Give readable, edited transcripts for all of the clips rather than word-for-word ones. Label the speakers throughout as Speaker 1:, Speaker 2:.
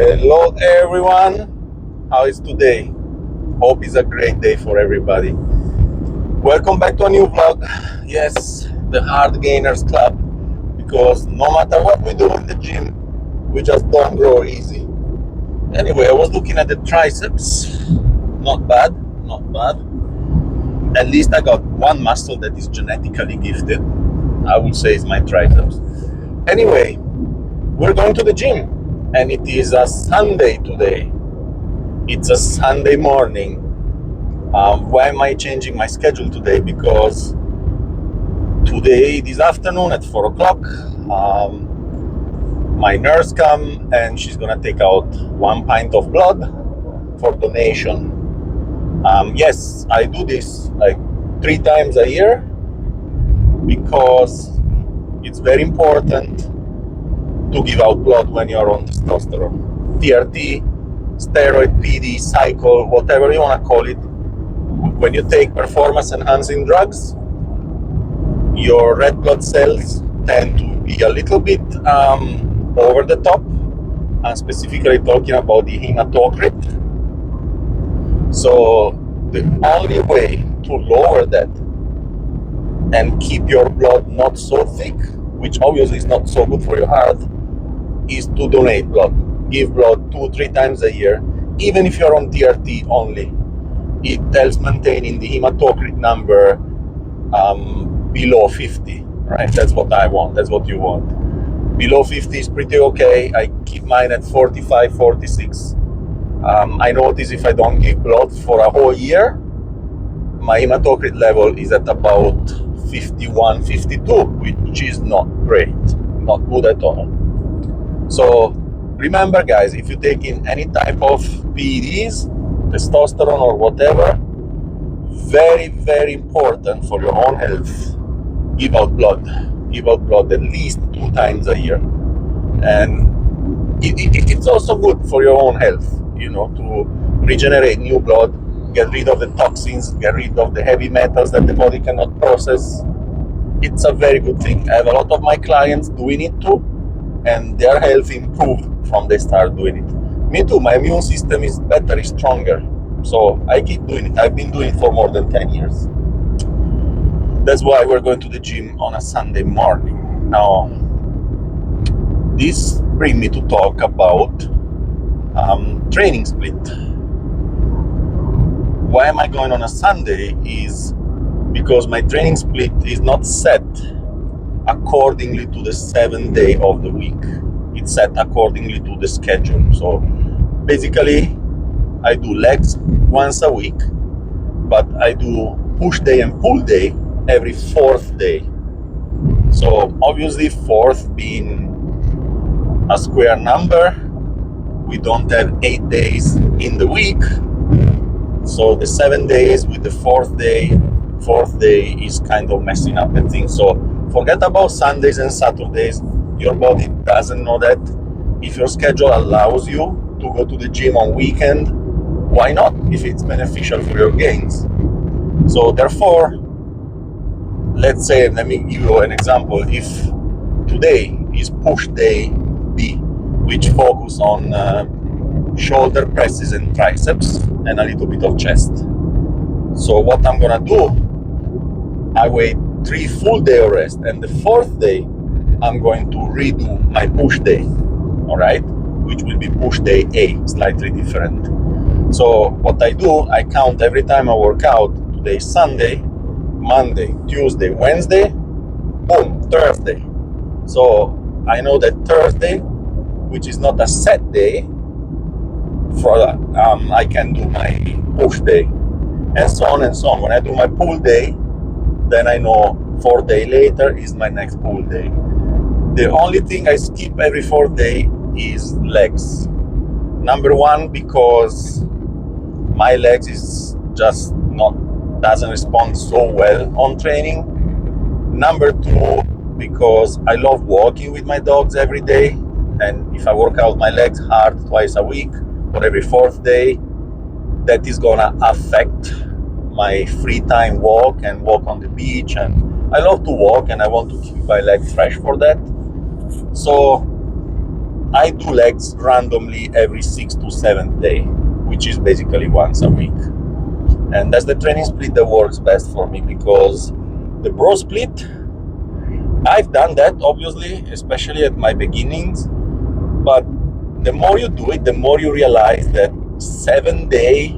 Speaker 1: Hello everyone, how is today? Hope it's a great day for everybody. Welcome back to a new vlog. Yes, the Hard Gainers Club, because no matter what we do in the gym, we just don't grow easy. Anyway, I was looking at the triceps. Not bad, not bad. At least I got one muscle that is genetically gifted. I would say it's my triceps. Anyway, we're going to the gym, and it is a Sunday today. It's a Sunday morning. Why am I changing my schedule today? Because today, this afternoon at 4 o'clock, my nurse come and she's gonna take out 1 pint of blood for donation. Yes, I do this like 3 times a year because it's very important to give out blood when you're on testosterone. TRT, steroid, PD, cycle, whatever you want to call it. When you take performance enhancing drugs, your red blood cells tend to be a little bit over the top. I'm specifically talking about the hematocrit. So the only way to lower that and keep your blood not so thick, which obviously is not so good for your heart, is to donate blood. Give blood 2-3 times a year, even if you're on TRT only. It helps maintaining the hematocrit number below 50, right? That's what I want, that's what you want. Below 50 is pretty okay. I keep mine at 45, 46. I notice if I don't give blood for a whole year, my hematocrit level is at about 51, 52, which is not great, not good at all. So remember guys, if you take in any type of PEDs, testosterone or whatever, very, very important for your own health, give out blood. Give out blood at least 2 times a year. And it's also good for your own health, to regenerate new blood, get rid of the toxins, get rid of the heavy metals that the body cannot process. It's a very good thing. I have a lot of my clients doing it too, and their health improved from they start doing it. Me too, my immune system is better, is stronger. So I keep doing it. I've been doing it for more than 10 years. That's why we're going to the gym on a Sunday morning. Now, this brings me to talk about training split. Why am I going on a Sunday is because my training split is not set accordingly to the 7th day of the week. It's set accordingly to the schedule. So basically, I do legs once a week, but I do push day and pull day every 4th day. So obviously 4th being a square number, we don't have 8 days in the week. So the 7 days with the 4th day is kind of messing up the thing. So forget about Sundays and Saturdays. Your body doesn't know that. If your schedule allows you to go to the gym on weekend, why not, if it's beneficial for your gains? So therefore, let's say, let me give you an example. If today is push day B, which focus on shoulder presses and triceps and a little bit of chest. So what I'm gonna do, I wait 3 full day of rest, and the 4th day I'm going to redo my push day, all right, which will be push day A, slightly different. So what I do, I count every time I work out. Today is Sunday, Monday, Tuesday, Wednesday, boom, Thursday. So I know that Thursday, which is not a set day, I can do my push day, and so on and so on. When I do my pull day, then I know 4 days later is my next pull day. The only thing I skip every 4th day is legs. Number 1, because my legs is just doesn't respond so well on training. Number 2, because I love walking with my dogs every day, and if I work out my legs hard twice a week or every 4th day, that is gonna affect my free time walk and walk on the beach. And I love to walk, and I want to keep my legs fresh for that. So I do legs randomly every 6th to 7th day, which is basically once a week. And that's the training split that works best for me, because the bro split, I've done that obviously, especially at my beginnings, but the more you do it, the more you realize that 7 day,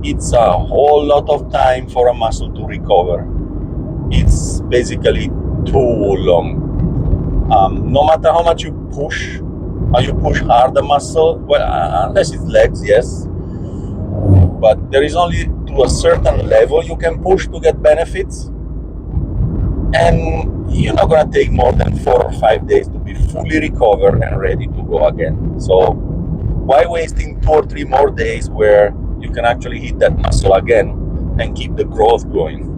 Speaker 1: it's a whole lot of time for a muscle to recover. It's basically too long. No matter how much you push hard the muscle, well, unless it's legs, yes, but there is only to a certain level you can push to get benefits, and you're not going to take more than 4 or 5 days to be fully recovered and ready to go again. So why wasting 2 or 3 more days where you can actually hit that muscle again and keep the growth going?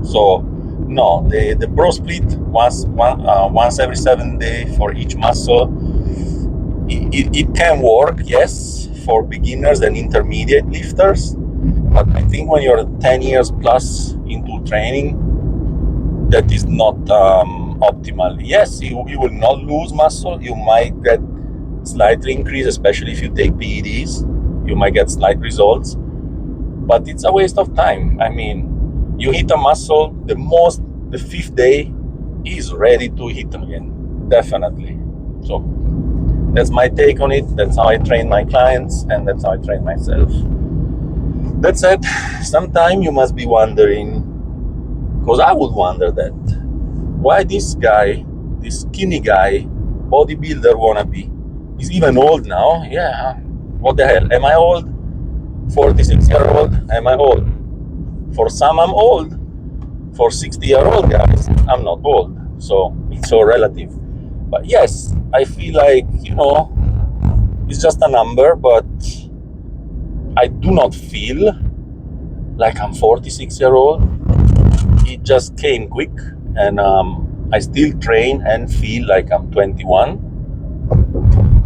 Speaker 1: So no, the bro split once every 7 days for each muscle, it can work, yes, for beginners and intermediate lifters, but I think when you're 10 years plus into training, that is not optimal. Yes, you will not lose muscle. You might get slightly increase, especially if you take PEDs. You might get slight results, but it's a waste of time. I mean, you hit a muscle, the 5th day is ready to hit them again, definitely. So that's my take on it. That's how I train my clients, and that's how I train myself. That said, sometime you must be wondering, because I would wonder that, why this guy, this skinny guy, bodybuilder wannabe, is even old now. Yeah, what the hell? Am I old? 46-year-old? Am I old? For some, I'm old. For 60-year-old guys, I'm not old. So it's so relative. But yes, I feel like, it's just a number, but I do not feel like I'm 46-year-old. It just came quick, and I still train and feel like I'm 21.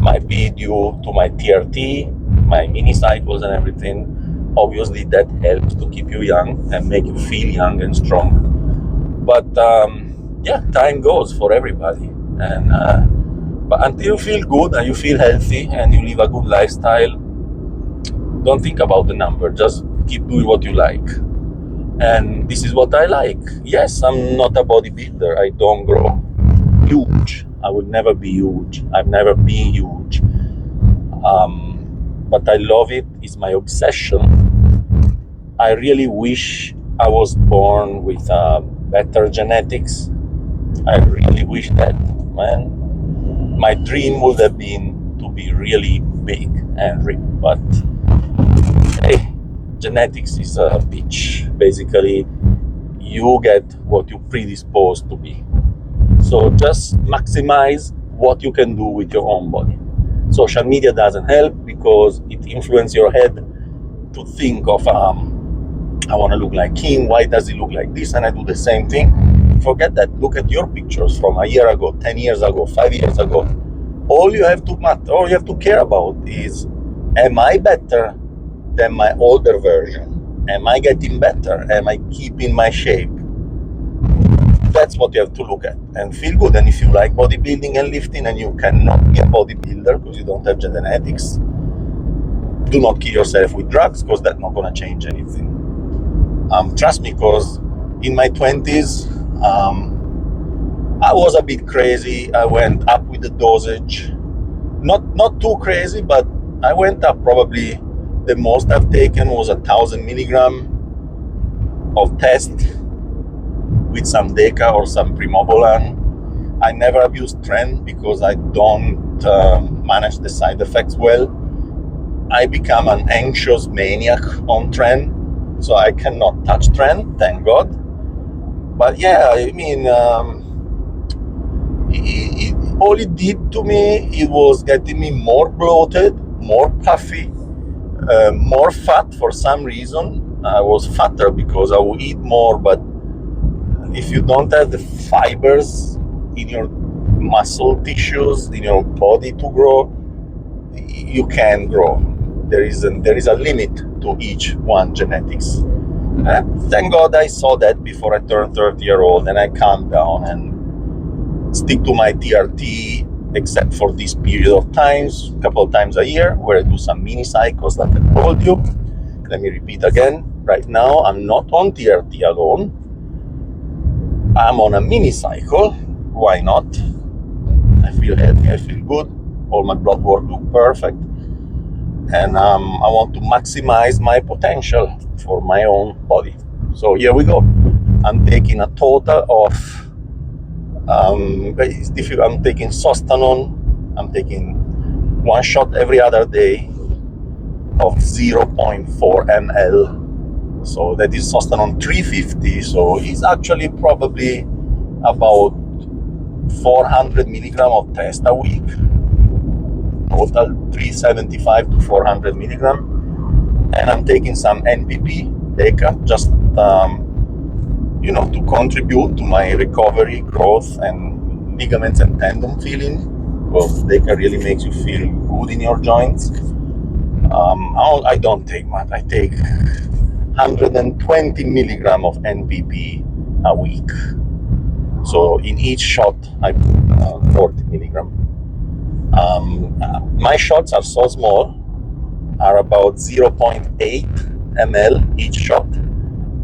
Speaker 1: Might be due to my TRT, my mini cycles and everything. Obviously that helps to keep you young and make you feel young and strong. But yeah, time goes for everybody, and but until you feel good and you feel healthy and you live a good lifestyle, don't think about the number. Just keep doing what you like. And this is what I like. Yes, I'm not a bodybuilder. I don't grow huge. I will never be huge. I've never been huge. But I love it. It's my obsession. I really wish I was born with better genetics. I really wish that, man. My dream would have been to be really big and ripped, but hey, genetics is a bitch. Basically, you get what you're predisposed to be. So just maximize what you can do with your own body. Social media doesn't help because it influences your head to think of, I want to look like him. Why does he look like this? And I do the same thing. Forget that. Look at your pictures from a year ago, 10 years ago, 5 years ago. All you have to care about is, am I better than my older version? Am I getting better? Am I keeping my shape? That's what you have to look at and feel good. And if you like bodybuilding and lifting and you cannot be a bodybuilder because you don't have genetics, do not kill yourself with drugs, because that's not going to change anything. Trust me, because in my 20s, I was a bit crazy. I went up with the dosage. Not too crazy, but I went up. Probably the most I've taken was 1,000 milligram of test with some Deca or some Primobolan. I never abused Tren because I don't manage the side effects well. I become an anxious maniac on Tren, so I cannot touch Tren, thank God. But yeah, I mean, all it did to me, it was getting me more bloated, more puffy, more fat for some reason. I was fatter because I would eat more, but if you don't have the fibers in your muscle tissues, in your body to grow, you can grow. There is a limit to each one genetics. Thank God I saw that before I turned 30-year-old, and I calmed down and stick to my TRT except for this period of times, a couple of times a year, where I do some mini cycles like I told you. Let me repeat again. Right now, I'm not on TRT alone. I'm on a mini cycle. Why not? I feel healthy, I feel good. All my blood work look perfect. And I want to maximize my potential for my own body. So here we go. I'm taking a total of it's difficult. I'm taking Sostanon. I'm taking one shot every other day of 0.4 ml. So that is Sostanon 350. So it's actually probably about 400 milligram of test a week. Total 375 to 400 milligram. And I'm taking some NPP, DECA, just to contribute to my recovery, growth, and ligaments and tendon feeling, because DECA really makes you feel good in your joints. I don't take much. I take 120 milligram of NPP a week. So in each shot, I put 40 milligram. My shots are so small, are about 0.8 ml each shot,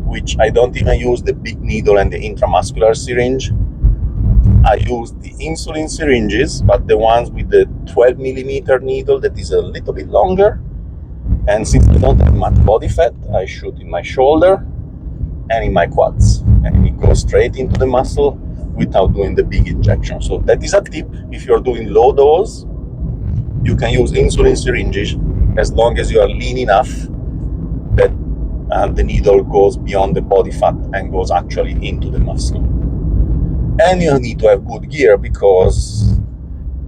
Speaker 1: which I don't even use the big needle and the intramuscular syringe. I use the insulin syringes, but the ones with the 12 millimeter needle that is a little bit longer. And since I don't have much body fat, I shoot in my shoulder and in my quads. And it goes straight into the muscle without doing the big injection. So that is a tip. If you're doing low dose, you can use insulin syringes as long as you are lean enough that the needle goes beyond the body fat and goes actually into the muscle. And you need to have good gear, because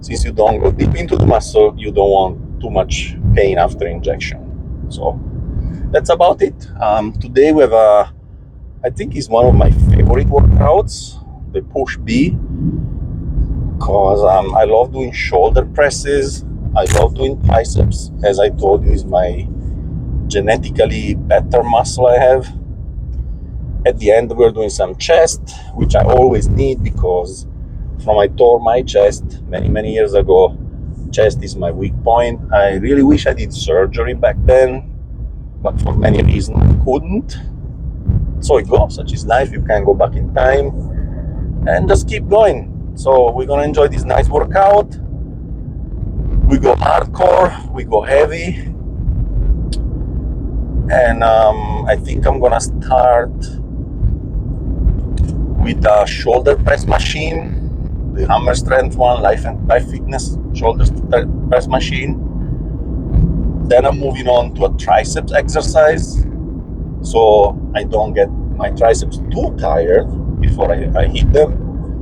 Speaker 1: since you don't go deep into the muscle, you don't want too much pain after injection. So that's about it. Today we have I think it's one of my favorite workouts, the push B, because I love doing shoulder presses. I love doing triceps. As I told you, is my genetically better muscle I have. At the end, we're doing some chest, which I always need, because from I tore my chest many years ago, chest is my weak point. I really wish I did surgery back then, but for many reasons I couldn't. So it goes, such is life. You can go back in time and just keep going. So we're gonna enjoy this nice workout. We go hardcore, we go heavy, and I think I'm gonna start with a shoulder press machine, the Hammer Strength one, Life Fitness shoulder press machine. Then I'm moving on to a triceps exercise, so I don't get my triceps too tired before I hit them.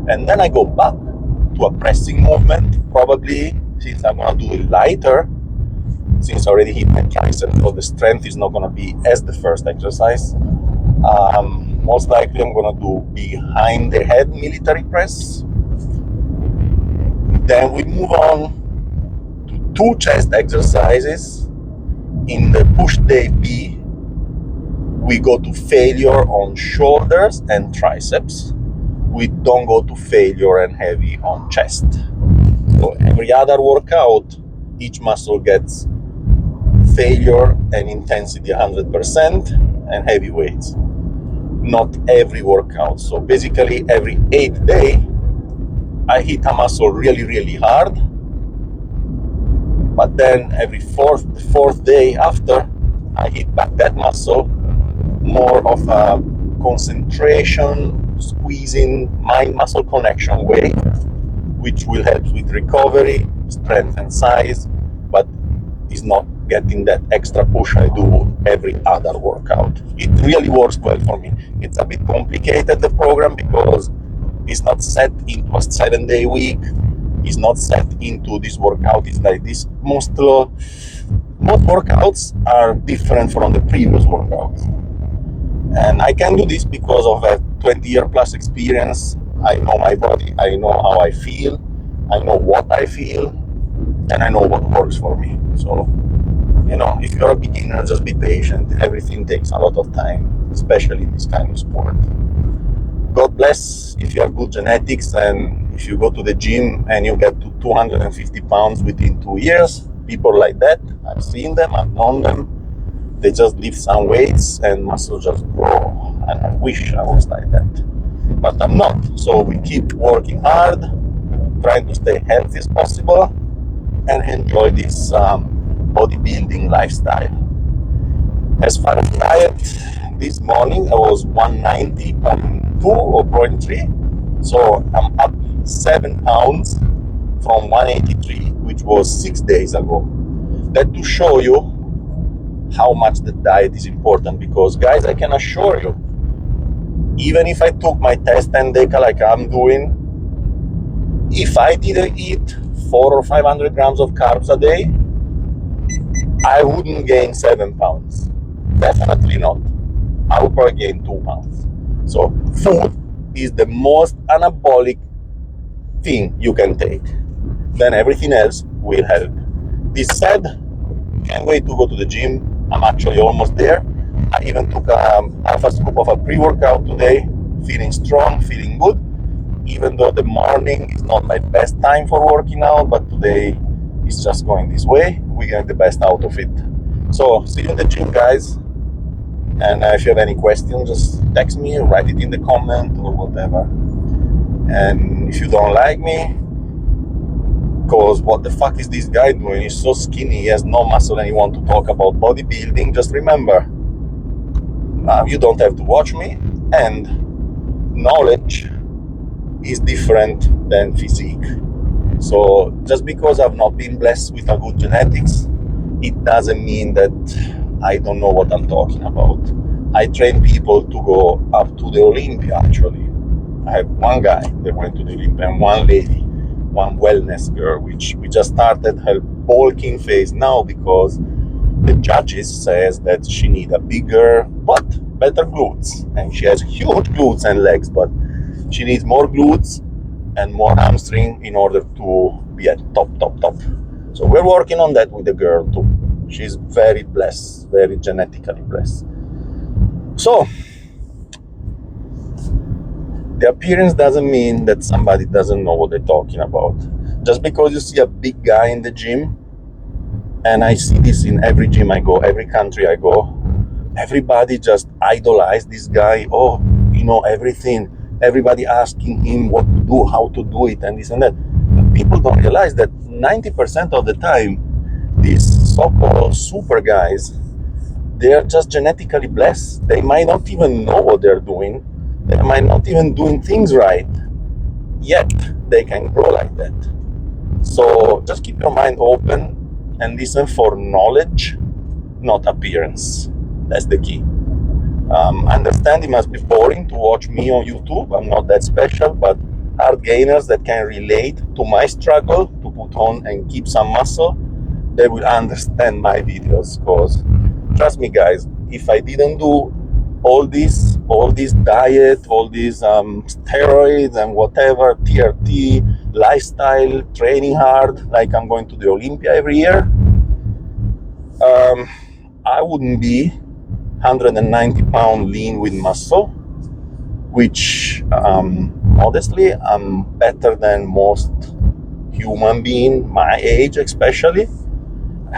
Speaker 1: And then I go back to a pressing movement, probably, since I'm gonna do it lighter, since I already hit my triceps, so the strength is not gonna be as the first exercise. Most likely I'm gonna do behind the head military press. Then we move on to 2 chest exercises. In the push day B, we go to failure on shoulders and triceps. We don't go to failure and heavy on chest. So every other workout, each muscle gets failure and intensity 100% and heavy weights. Not every workout. So basically every 8th day, I hit a muscle really hard, but then every fourth day after, I hit back that muscle, more of a concentration, squeezing, mind-muscle connection way, which will help with recovery, strength and size, but is not getting that extra push I do every other workout. It really works well for me. It's a bit complicated, the program, because it's not set into a 7-day week. It's not set into this workout. It's like this. Most workouts are different from the previous workouts. And I can do this because of a 20-year plus experience. I know my body. I know how I feel. I know what I feel. And I know what works for me. So, if you're a beginner, just be patient. Everything takes a lot of time, especially in this kind of sport. God bless if you have good genetics, and if you go to the gym and you get to 250 pounds within 2 years. People like that, I've seen them, I've known them. They just lift some weights and muscle just grow. And I wish I was like that, but I'm not. So we keep working hard, trying to stay healthy as possible and enjoy this bodybuilding lifestyle. As far as diet, this morning I was 190.2 or point 0.3, so I'm up 7 pounds from 183, which was 6 days ago. That to show you how much the diet is important, because guys, I can assure you, even if I took my test and deca like I'm doing, if I didn't eat 400 or 500 grams of carbs a day, I wouldn't gain 7 pounds. Definitely not. I would probably gain 2 pounds. So food is the most anabolic thing you can take. Then everything else will help. This said, can't wait to go to the gym. I'm actually almost there. I even took half a scoop of a pre-workout today. Feeling strong, feeling good. Even though the morning is not my best time for working out, but today is just going this way. We get the best out of it. So see you in the gym, guys. And if you have any questions, just text me or write it in the comment or whatever. And if you don't like me, because what the fuck is this guy doing? He's so skinny, he has no muscle, and he wants to talk about bodybuilding. Just remember, you don't have to watch me, and knowledge is different than physique. So just because I've not been blessed with a good genetics, it doesn't mean that I don't know what I'm talking about. I train people to go up to the Olympia, actually. I have one guy that went to the Olympia and one lady, one wellness girl, which we just started her bulking phase now because the judges says that she need a bigger butt, better glutes. And she has huge glutes and legs, but she needs more glutes and more hamstring in order to be at top. So we're working on that with the girl too. She's very blessed, very genetically blessed. So the appearance doesn't mean that somebody doesn't know what they're talking about. Just because you see a big guy in the gym, and I see this in every gym I go, every country I go, everybody just idolize this guy. Oh, you know everything. Everybody asking him what to do, how to do it, and this and that. But people don't realize that 90% of the time, these so-called super guys, they are just genetically blessed. They might not even know what they're doing. They might not even doing things right. Yet they can grow like that. So just keep your mind open and listen for knowledge, not appearance. That's the key. I understand it must be boring to watch me on YouTube. I'm not that special, but hard gainers that can relate to my struggle to put on and keep some muscle, they will understand my videos. Because trust me, guys, if I didn't do all this diet, all these steroids and whatever, TRT, lifestyle, training hard, like I'm going to the Olympia every year, I wouldn't be 190 pound lean with muscle, which honestly I'm better than most human being my age, especially.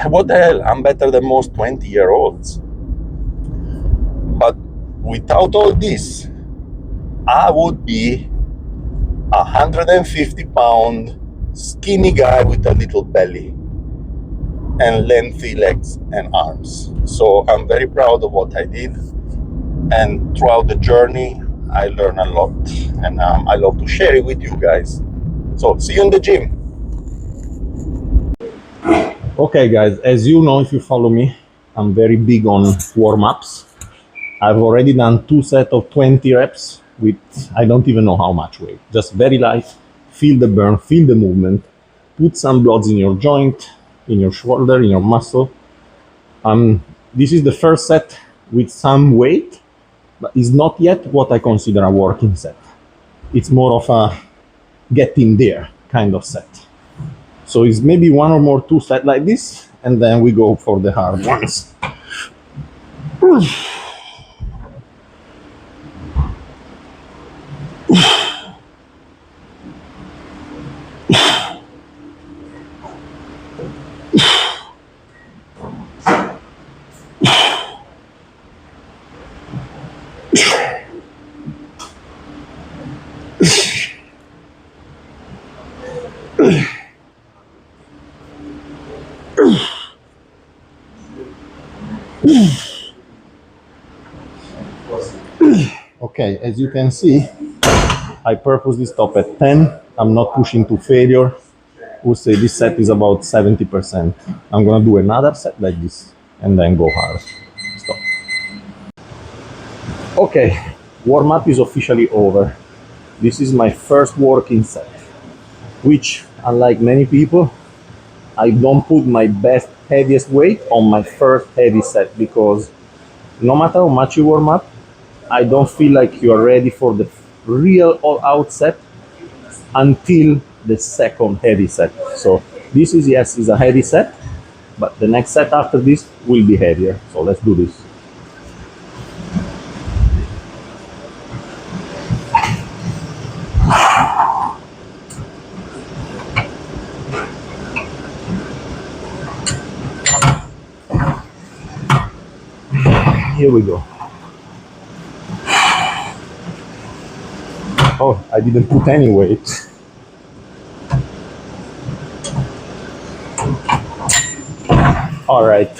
Speaker 1: What the hell, I'm better than most 20-year-olds. But without all this, I would be 150 pound skinny guy with a little belly and lengthy legs and arms. So I'm very proud of what I did, and throughout the journey I learned a lot, and I love to share it with you guys. So see you in the gym. Okay guys, as you know, if you follow me, I'm very big on warm-ups. I've already done 2 sets of 20 reps with I don't even know how much weight. Just very light. Feel the burn, feel the movement. Put some bloods in your joint, in your shoulder, in your muscle. This is the first set with some weight, but it's not yet what I consider a working set. It's more of a get in there kind of set. So it's maybe 1 or more 2 sets like this, and then we go for the hard ones. Okay, as you can see, I purposely stop at 10. I'm not pushing to failure. We'll say this set is about 70%. I'm gonna do another set like this and then go hard. Stop. Okay, warm up is officially over. This is my first working set, which, unlike many people, I don't put my best, heaviest weight on my first heavy set because no matter how much you warm up, I don't feel like you are ready for the real all-out set until the second heavy set. So this is, yes, is a heavy set, but the next set after this will be heavier. So let's do this. Here we go. Oh, I didn't put any weight. All right.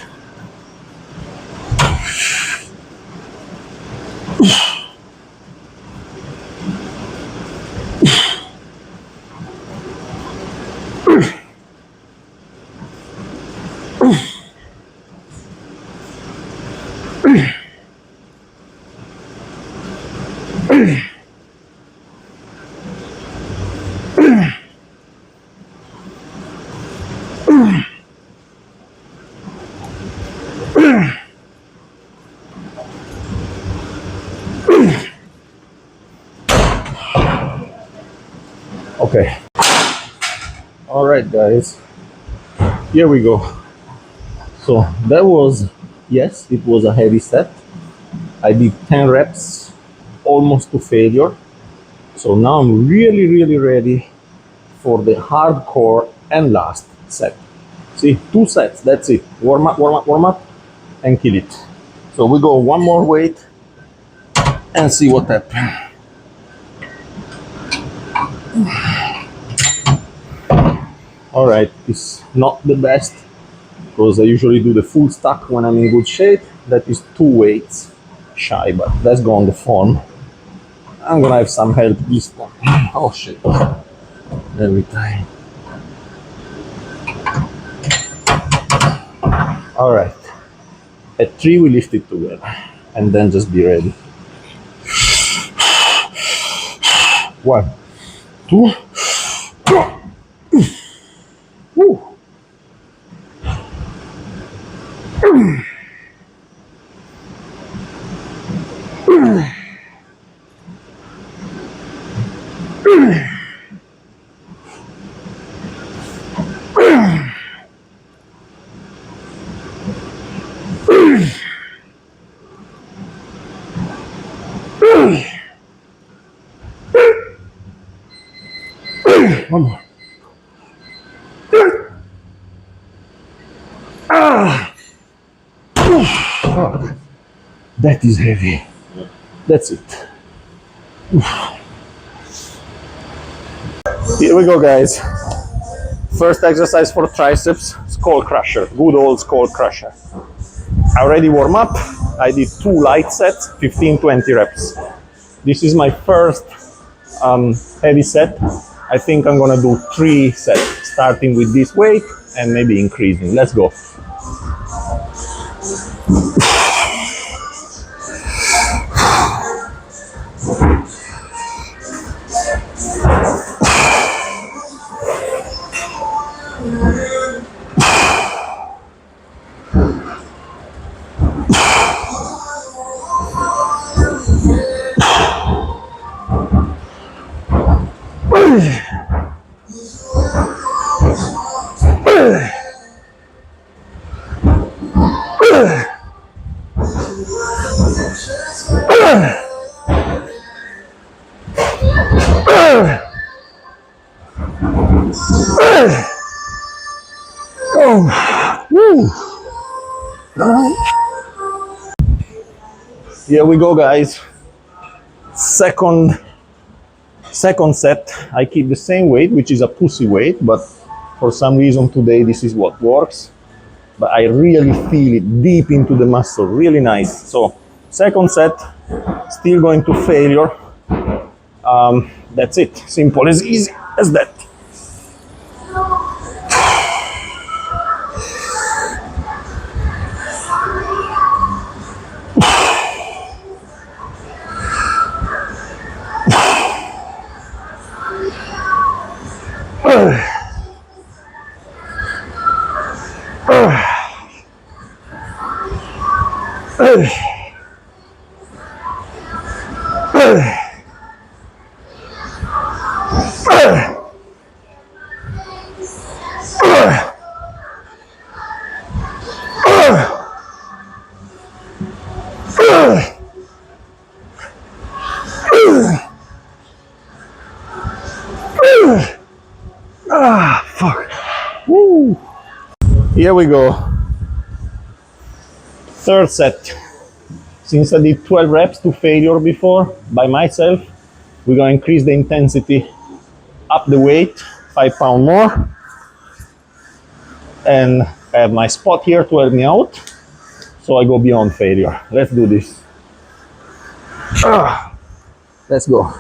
Speaker 1: Okay. All right, guys. Here we go. So that was, yes, it was a heavy set. I did 10 reps, almost to failure. So now I'm really, really ready for the hardcore and last set. See, 2 sets, that's it. Warm up, warm up, warm up, and kill it. So we go one more weight and see what happens. All right, it's not the best because I usually do the full stack when I'm in good shape. That is 2 weights shy, but let's go on the phone. I'm gonna have some help this time. Oh shit, every time. All right, at 3 we lift it together and then just be ready. 1, 2, woo. One more. Oh, that is heavy. That's it. Here we go, guys. First exercise for triceps, skull crusher. Good old skull crusher. I already warm up. I did 2 light sets, 15-20 reps. This is my first heavy set. I think I'm gonna do 3 sets, starting with this weight and maybe increasing. Let's go. Oh, woo. Here we go, guys. Second set. I keep the same weight, which is a pussy weight, but for some reason today this is what works. But I really feel it deep into the muscle, really nice. So second set, still going to failure. That's it. Simple as easy as that. Fuck. Woo. Here we go. Third set. Since I did 12 reps to failure before by myself, we're going to increase the intensity, up the weight, 5 pounds more. And I have my spot here to help me out. So I go beyond failure. Let's do this. Let's go.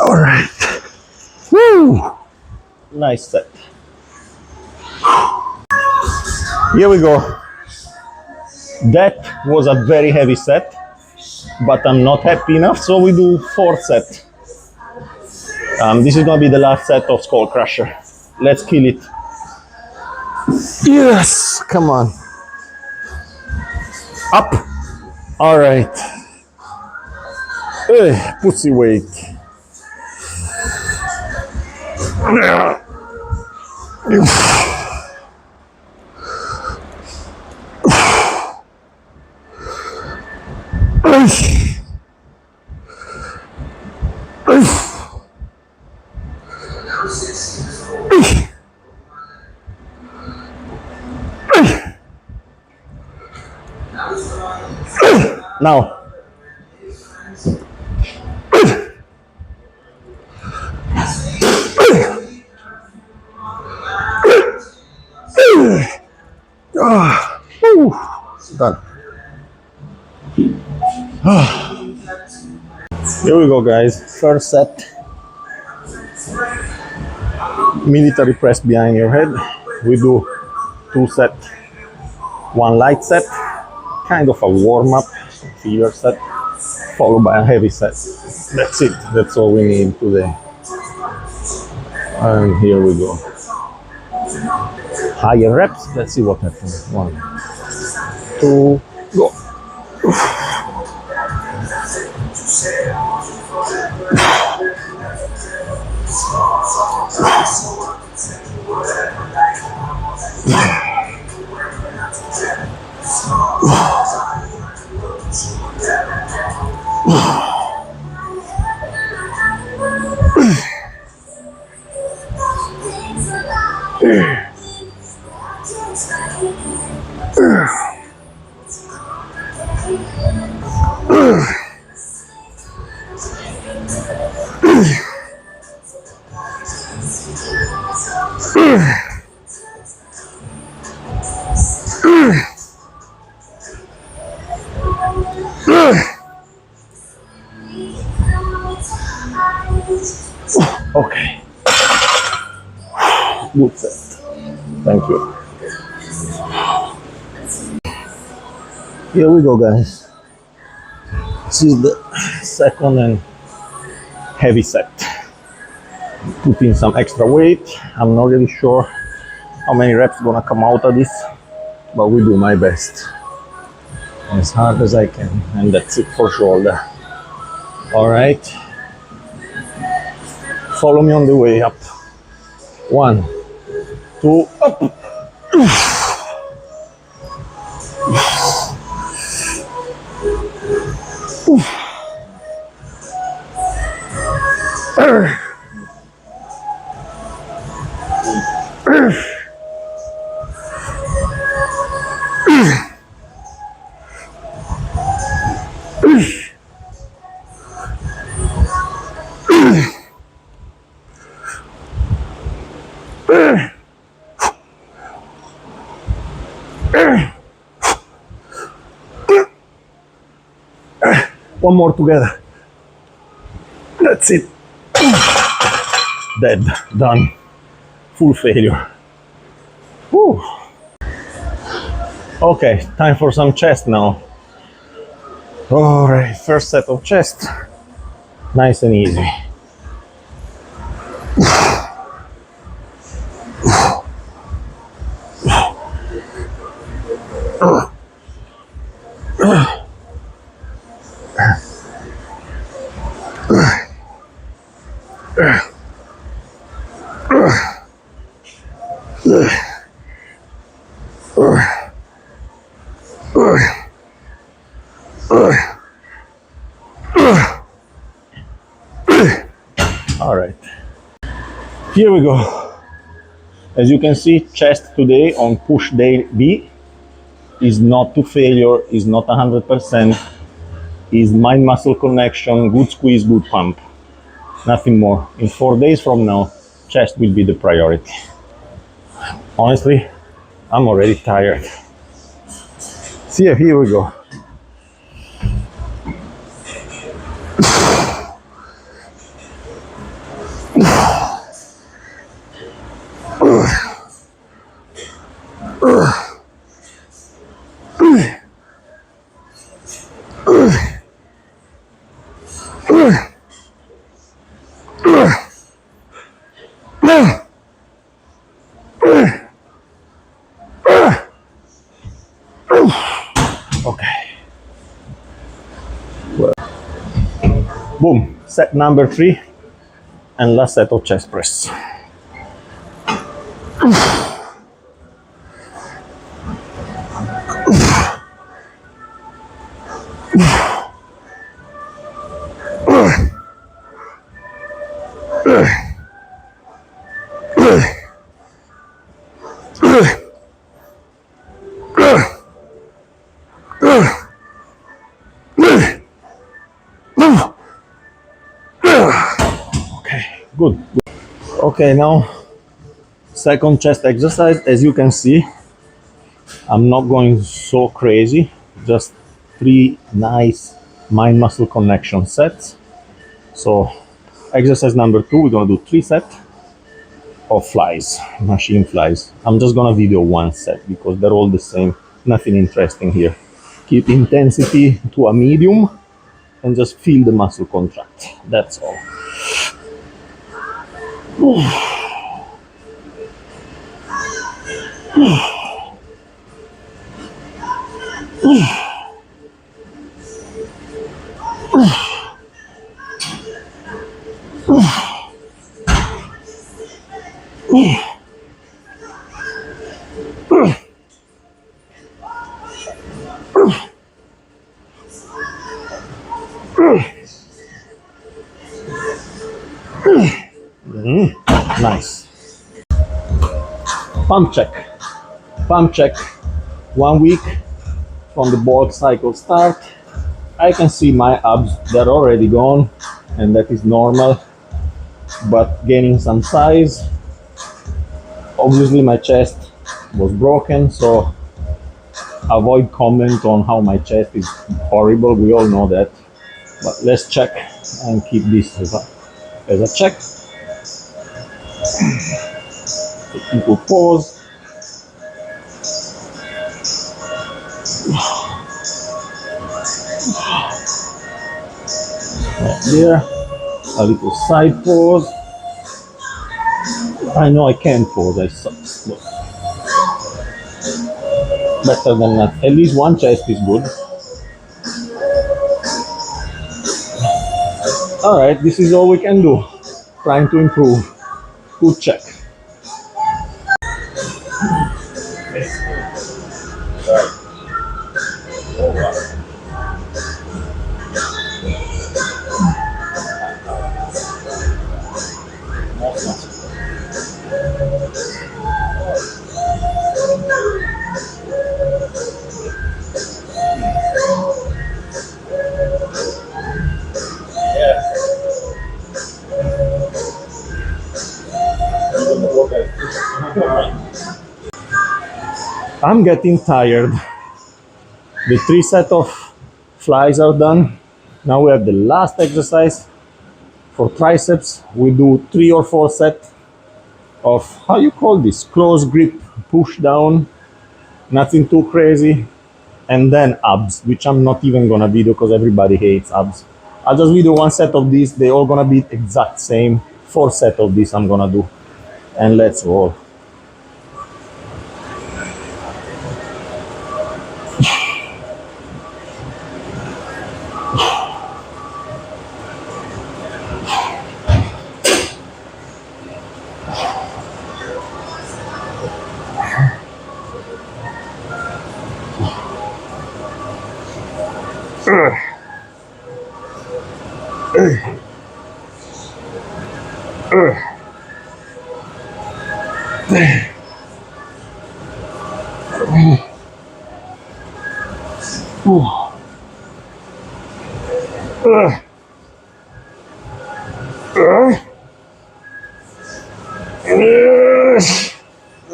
Speaker 1: All right. Woo! Nice set. Here we go. That was a very heavy set, but I'm not happy enough, so we do fourth set. This is gonna be the last set of Skull Crusher. Let's kill it. Yes, come on. Up. All right. Pussy weight. Now. Done. Here we go, guys. First set. Military press behind your head. We do 2 sets, 1 light set, kind of a warm-up, filler set, followed by a heavy set. That's it. That's all we need today. And here we go. Higher reps. Let's see what happens. 1, 2, go. Okay. Good set. Thank you. Here we go, guys. This is the second and heavy set. Put in some extra weight. I'm not really sure how many reps gonna come out of this, but we do my best as hard as I can, and that's it for shoulder. All right. Follow me on the way up. 1, 2, up. One more together. That's it. Dead. Done. Full failure. Whew. Okay, time for some chest now. All right, first set of chest. Nice and easy. All right, here we go. As you can see, chest today on push day B is not to failure, is not 100%, is mind muscle connection, good squeeze, good pump. Nothing more. In 4 days from now, chest will be the priority. Honestly, I'm already tired. See, here we go. Okay. Well, boom. Set number 3 and last set of chest press. Okay, good. Okay, now second chest exercise. As you can see, I'm not going so crazy, just 3 nice mind muscle connection sets. So exercise number 2, we're gonna do 3 sets of flies, machine flies. I'm just gonna video 1 set because they're all the same, nothing interesting here. Keep intensity to a medium and just feel the muscle contract, that's all. Nice. Pump check. Pump check. 1 week from the bulk cycle start. I can see my abs, they're already gone, and that is normal, but gaining some size. Obviously my chest was broken, so avoid comment on how my chest is horrible, we all know that. But let's check and keep this as a check. Equal pause. Right there, a little side pause. I know I can't pause, I suck. Better than that. At least one chest is good. All right, this is all we can do. Trying to improve. Good check. I'm getting tired. The 3 set of flies are done. Now we have the last exercise. For triceps, we do 3 or 4 sets of, how you call this, close grip push down, nothing too crazy, and then abs, which I'm not even gonna video because everybody hates abs. I'll just video 1 set of these. They all gonna be exact same. 4 sets of this I'm gonna do, and let's roll.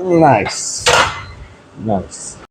Speaker 1: Nice, nice.